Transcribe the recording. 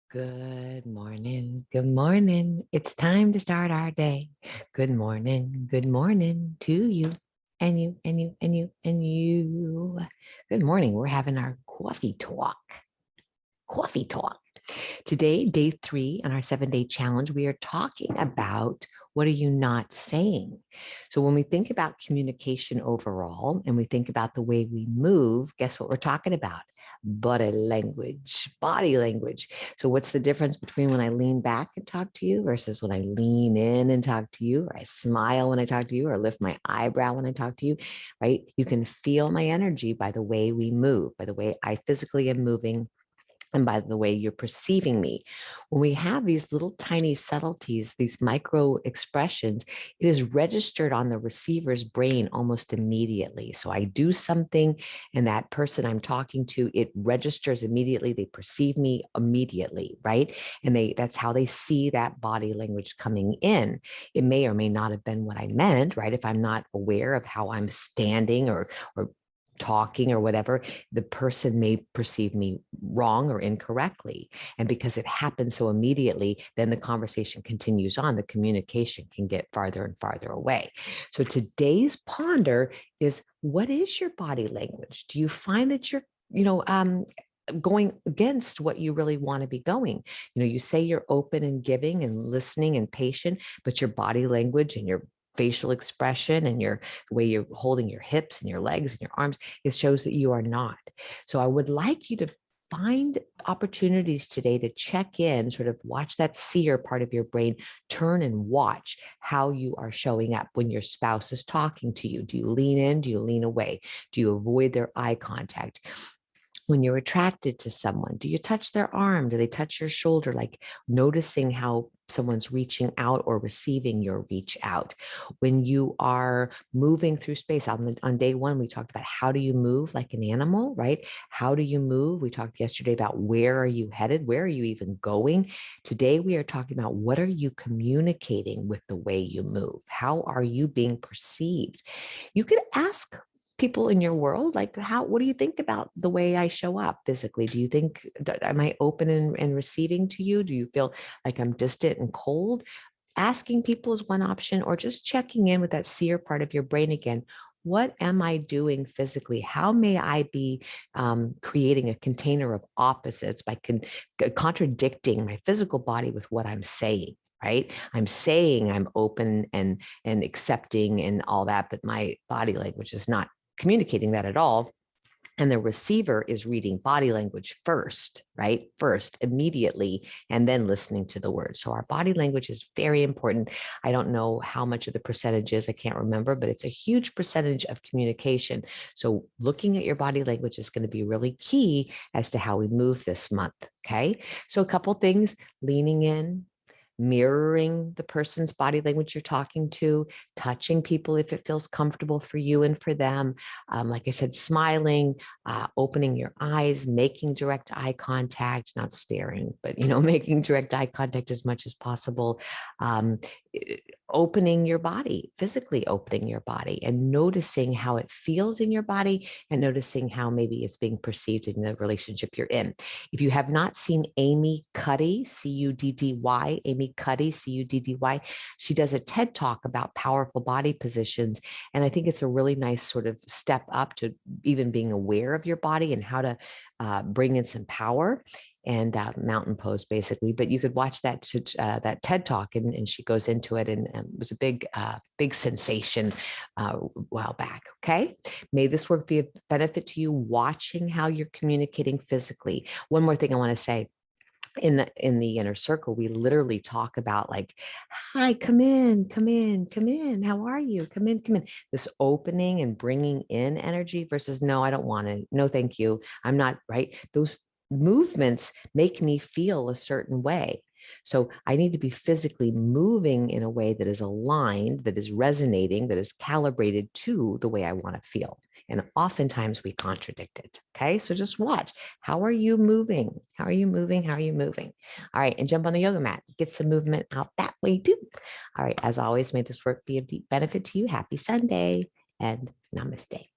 Good morning. Good morning. It's time to start our day. Good morning. Good morning to you and you and you and you and you. Good morning. We're having our coffee talk. Coffee talk. Today, day 3 on our 7-day challenge, we are talking about what are you not saying? So when we think about communication overall and we think about the way we move, guess what we're talking about? Body language, body language. So what's the difference between when I lean back and talk to you versus when I lean in and talk to you, or I smile when I talk to you, or lift my eyebrow when I talk to you, right? You can feel my energy by the way we move, by the way I physically am moving, and by the way you're perceiving me. When we have these little tiny subtleties, these micro expressions, it is registered on the receiver's brain almost immediately. So I do something and that person I'm talking to, it registers immediately. They perceive me immediately, right? And that's how they see that body language coming in. It may or may not have been what I meant, right? If I'm not aware of how I'm standing or talking or whatever, the person may perceive me wrong or incorrectly. And because it happens so immediately, then the conversation continues on. The communication can get farther and farther away. So today's ponder is, what is your body language? Do you find that you're, going against what you really want to be going? You say you're open and giving and listening and patient, but your body language and your facial expression and the way you're holding your hips and your legs and your arms, it shows that you are not. So I would like you to find opportunities today to check in, sort of watch that seer part of your brain turn and watch how you are showing up when your spouse is talking to you. Do you lean in? Do you lean away? Do you avoid their eye contact? When you're attracted to someone, do you touch their arm? Do they touch your shoulder? Like noticing how someone's reaching out or receiving your reach out. When you are moving through space, on day 1, we talked about how do you move like an animal, right? How do you move? We talked yesterday about where are you headed? Where are you even going? Today, we are talking about what are you communicating with the way you move? How are you being perceived? You could ask people in your world, like, what do you think about the way I show up physically? Do you think, am I open and receiving to you? Do you feel like I'm distant and cold? Asking people is one option, or just checking in with that seer part of your brain again. What am I doing physically? How may I be creating a container of opposites by contradicting my physical body with what I'm saying? Right? I'm saying I'm open and accepting and all that, but my body language is not communicating that at all. And the receiver is reading body language first, right? First, immediately, and then listening to the words. So our body language is very important. I don't know how much of the percentage is, I can't remember, but it's a huge percentage of communication. So looking at your body language is going to be really key as to how we move this month. Okay. So a couple things: leaning in, mirroring the person's body language you're talking to, touching people if it feels comfortable for you and for them. Like I said, smiling, opening your eyes, making direct eye contact, not staring, but, making direct eye contact as much as possible. Um, Opening your body, physically opening your body and noticing how it feels in your body and noticing how maybe it's being perceived in the relationship you're in. If you have not seen Amy Cuddy, Cuddy, Amy Cuddy, Cuddy, she does a TED talk about powerful body positions. And I think it's a really nice sort of step up to even being aware of your body and how to bring in some power and mountain pose basically. But you could watch that TED talk, and she goes into it, and it was a big sensation a while back. Okay, may this work be a benefit to you, watching how you're communicating physically. One more thing I want to say. In the inner circle, we literally talk about, like, hi, come in, come in, come in, how are you, come in, come in. This opening and bringing in energy versus, no, I don't want to, no thank you, I'm not, right? Those movements make me feel a certain way. So I need to be physically moving in a way that is aligned, that is resonating, that is calibrated to the way I want to feel. And oftentimes we contradict it. Okay. So just watch. How are you moving? How are you moving? How are you moving? All right. And jump on the yoga mat. Get some movement out that way too. All right. As always, may this work be of deep benefit to you. Happy Sunday and namaste.